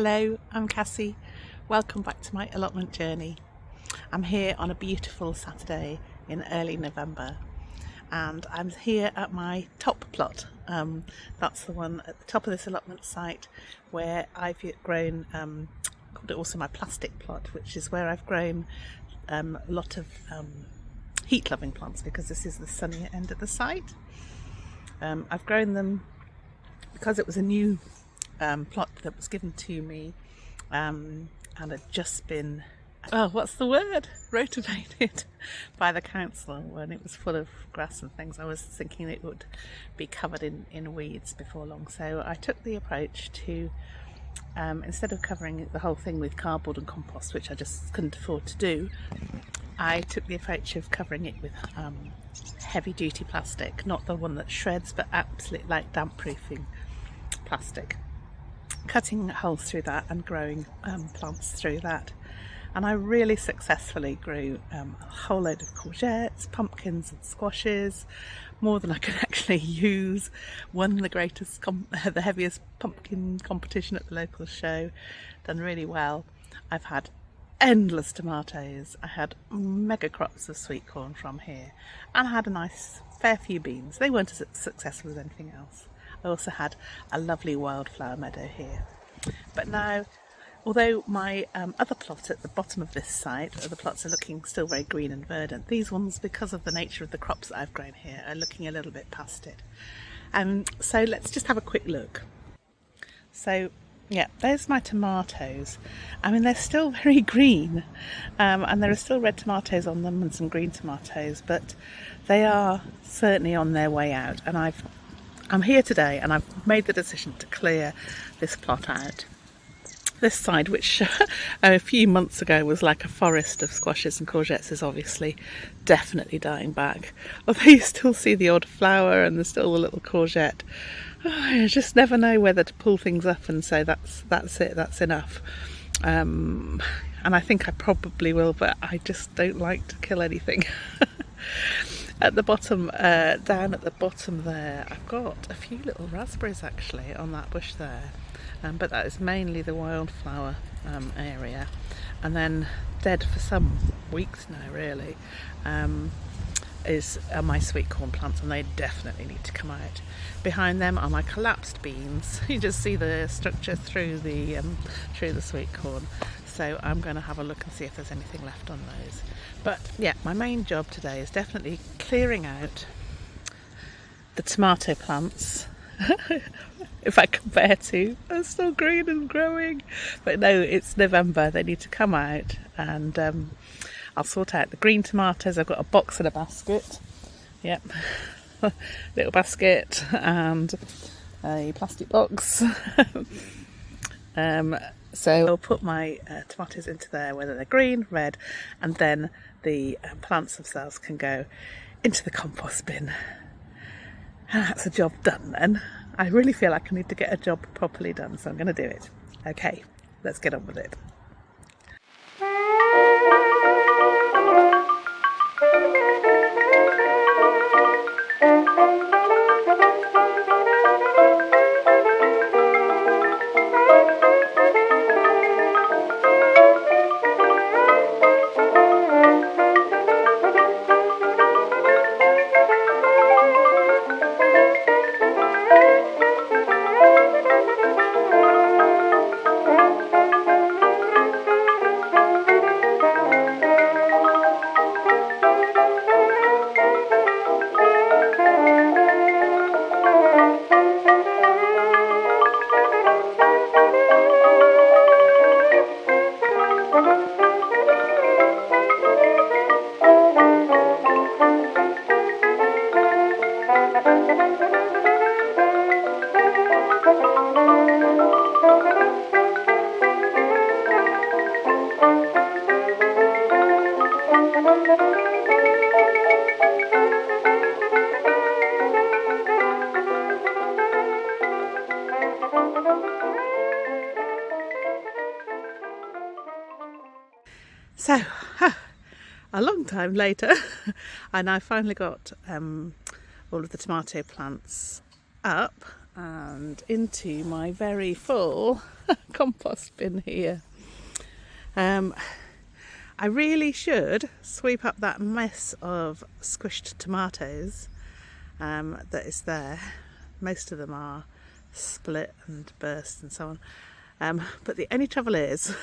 Hello, I'm Cassie. Welcome back to my allotment journey. I'm here on a beautiful Saturday in early November and I'm here at my top plot. That's the one at the top of this allotment site where I've grown, called it also my plastic plot, which is where I've grown a lot of heat-loving plants because this is the sunnier end of the site. I've grown them because it was a new plot that was given to me and had just been rotivated by the council when it was full of grass and things. I was thinking it would be covered in weeds before long, so I took the approach to instead of covering the whole thing with cardboard and compost, which I just couldn't afford to do, I took the approach of covering it with heavy duty plastic, not the one that shreds but absolutely like damp proofing plastic, cutting holes through that and growing plants through that. And I really successfully grew a whole load of courgettes, pumpkins and squashes, more than I could actually use. Won the heaviest pumpkin competition at the local show, done really well. I've had endless tomatoes, I had mega crops of sweet corn from here, and I had a nice fair few beans. They weren't as successful as anything else. I also had a lovely wildflower meadow here. But now, although my other plot at the bottom of this site, the plots are looking still very green and verdant, these ones, because of the nature of the crops that I've grown here, are looking a little bit past it. So let's just have a quick look. So yeah, there's my tomatoes. I mean, they're still very green, and there are still red tomatoes on them and some green tomatoes, but they are certainly on their way out. And I'm here today and I've made the decision to clear this plot out. This side, which a few months ago was like a forest of squashes and courgettes, is obviously definitely dying back. Although you still see the odd flower and there's still the little courgette. I just never know whether to pull things up and say that's it, that's enough. And I think I probably will, but I just don't like to kill anything. At the bottom, down at the bottom there, I've got a few little raspberries actually on that bush there, but that is mainly the wildflower area. And then dead for some weeks now really is my sweet corn plants, and they definitely need to come out. Behind them are my collapsed beans. You just see the structure through the sweet corn. So I'm going to have a look and see if there's anything left on those. But yeah, my main job today is definitely clearing out the tomato plants. If I compare to, they're still green and growing. But no, it's November, they need to come out, and I'll sort out the green tomatoes. I've got a box and a basket. Yep, little basket and a plastic box. So I'll put my tomatoes into there, whether they're green, red, and then the plants themselves can go into the compost bin. And that's a job done then. I really feel like I need to get a job properly done, so I'm going to do it. Okay, let's get on with it. So, a long time later, and I finally got all of the tomato plants up and into my very full compost bin here. I really should sweep up that mess of squished tomatoes that is there. Most of them are split and burst and so on. But the only trouble is,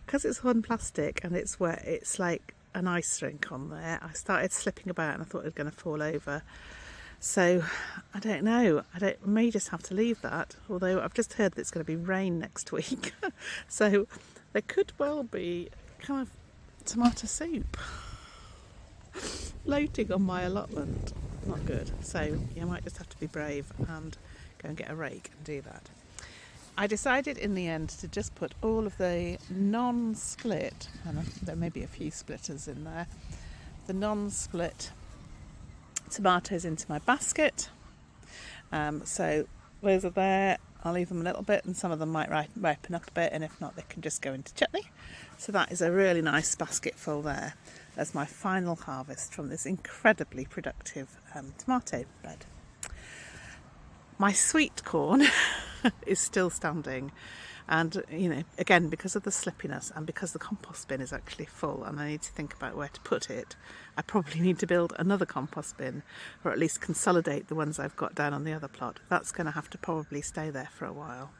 because it's on plastic and it's wet, it's like an ice rink on there. I started slipping about and I thought it was going to fall over. So I don't know. I may just have to leave that. Although I've just heard that it's going to be rain next week, so there could well be kind of tomato soup floating on my allotment. Not good. So you might just have to be brave and go and get a rake and do that. I decided in the end to just put all of the non-split, and there may be a few splitters in there, the non-split tomatoes into my basket. So those are there. I'll leave them a little bit, and some of them might ripen up a bit, and if not, they can just go into chutney. So that is a really nice basket full there as my final harvest from this incredibly productive tomato bed. My sweet corn is still standing, and again, because of the slippiness and because the compost bin is actually full and I need to think about where to put it, I probably need to build another compost bin, or at least consolidate the ones I've got down on the other plot. That's going to have to probably stay there for a while.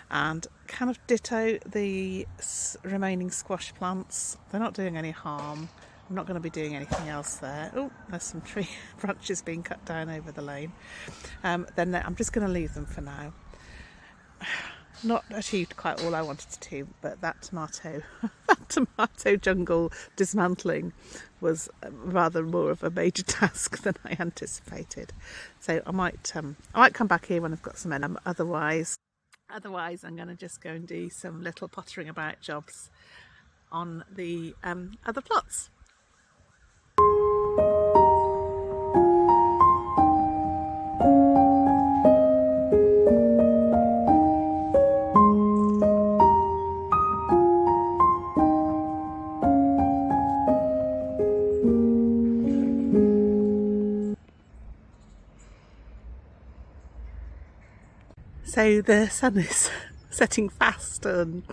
And kind of ditto the remaining squash plants. They're not doing any harm. I'm not going to be doing anything else there. Oh, there's some tree branches being cut down over the lane. Then I'm just going to leave them for now. Not achieved quite all I wanted to do, but that tomato jungle dismantling was rather more of a major task than I anticipated. So I might come back here when I've got some in. Otherwise I'm going to just go and do some little pottering about jobs on the other plots. So the sun is setting fast on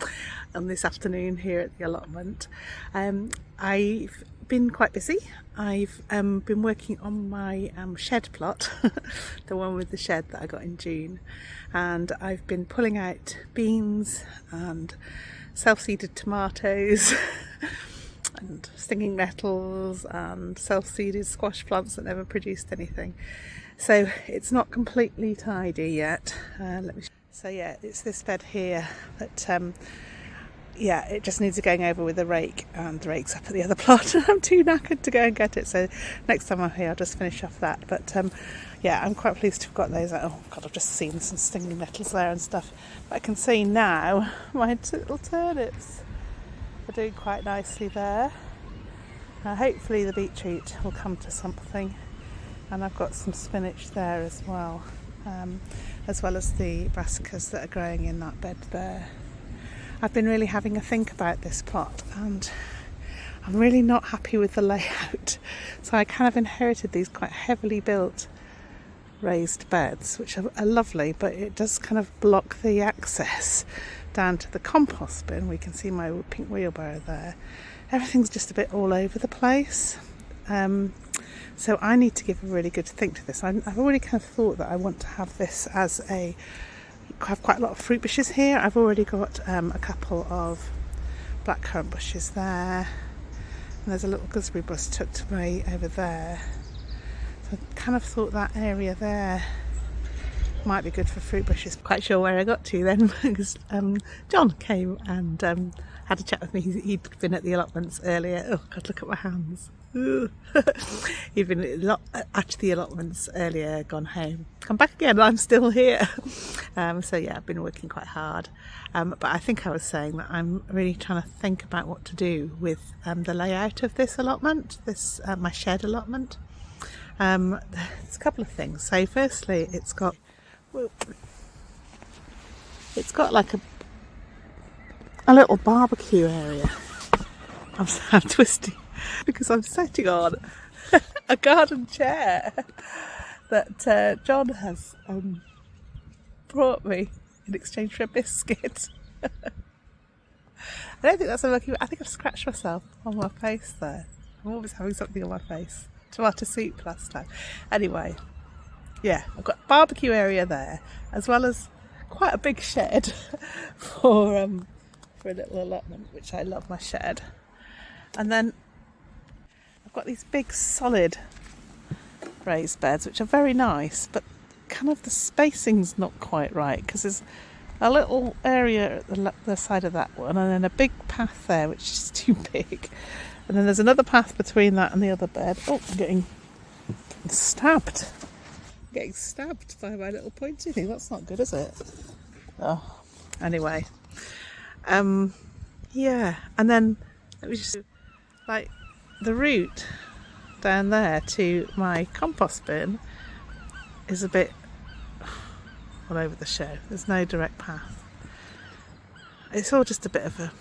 this afternoon here at the allotment. I've been quite busy. I've been working on my shed plot, the one with the shed that I got in June, and I've been pulling out beans and self-seeded tomatoes and stinging nettles and self-seeded squash plants that never produced anything. So it's not completely tidy yet. So yeah, it's this bed here that it just needs going over with a rake, and the rake's up at the other plot and I'm too knackered to go and get it. So next time I'm here I'll just finish off that. But I'm quite pleased to have got those out. Oh God, I've just seen some stinging nettles there and stuff. But I can see now my little turnips are doing quite nicely there. Hopefully the beetroot will come to something. And I've got some spinach there as well as the brassicas that are growing in that bed there. I've been really having a think about this plot, and I'm really not happy with the layout. So I kind of inherited these quite heavily built raised beds, which are lovely, but it does kind of block the access down to the compost bin. We can see my pink wheelbarrow there. Everything's just a bit all over the place. So I need to give a really good think to this. I've already kind of thought that I want to have this as I have quite a lot of fruit bushes here. I've already got a couple of blackcurrant bushes there, and there's a little gooseberry bush tucked away over there. So I kind of thought that area there might be good for fruit bushes. Quite sure where I got to then, because John came and had a chat with me. He'd been at the allotments earlier. Oh God, look at my hands. He'd been at the allotments earlier, gone home, come back again, I'm still here. So yeah, I've been working quite hard, but I think I was saying that I'm really trying to think about what to do with the layout of this allotment, my shed allotment. There's a couple of things. So firstly, it's got like a little barbecue area. I'm twisting because I'm sitting on a garden chair. that John has brought me in exchange for a biscuit. I don't think that's unlucky. I think I've scratched myself on my face there. I'm always having something on my face. Tomato soup last time. Anyway, yeah, I've got a barbecue area there, as well as quite a big shed for a little allotment, which I love my shed. And then I've got these big solid raised beds, which are very nice, but kind of the spacing's not quite right, because there's a little area at the side of that one, and then a big path there, which is too big. And then there's another path between that and the other bed. Oh, I'm getting stabbed. I'm getting stabbed by my little pointy thing. That's not good, is it? Oh, anyway. Yeah, and then let me just, like, the route down there to my compost bin is a bit all over the show. There's no direct path. It's all just a bit of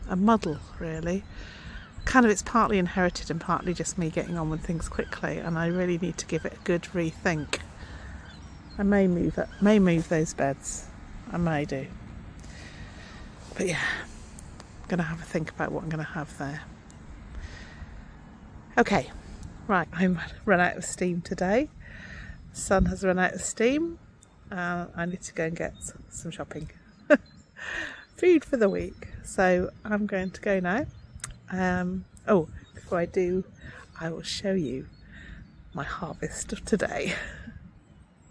a muddle, really. Kind of, it's partly inherited and partly just me getting on with things quickly, and I really need to give it a good rethink. I may move those beds. I may do. But yeah, I'm going to have a think about what I'm going to have there. Okay, right, I'm run out of steam today. The sun has run out of steam. I need to go and get some shopping. Food for the week. So I'm going to go now. Oh, before I do, I will show you my harvest of today.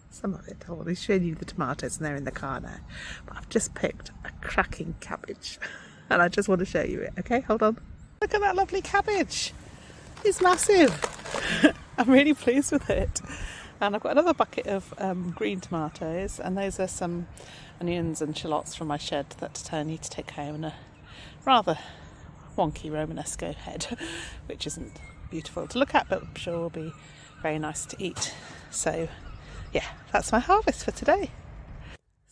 Some of it. I've already shown you the tomatoes and they're in the car now. But I've just picked a cracking cabbage and I just want to show you it. Okay, hold on. Look at that lovely cabbage. It's massive. I'm really pleased with it. And I've got another bucket of green tomatoes, and those are some onions and shallots from my shed that I need to take home, and a rather wonky Romanesco head, which isn't beautiful to look at, but I'm sure will be very nice to eat. So yeah, that's my harvest for today.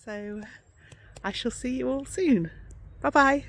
So I shall see you all soon. Bye bye.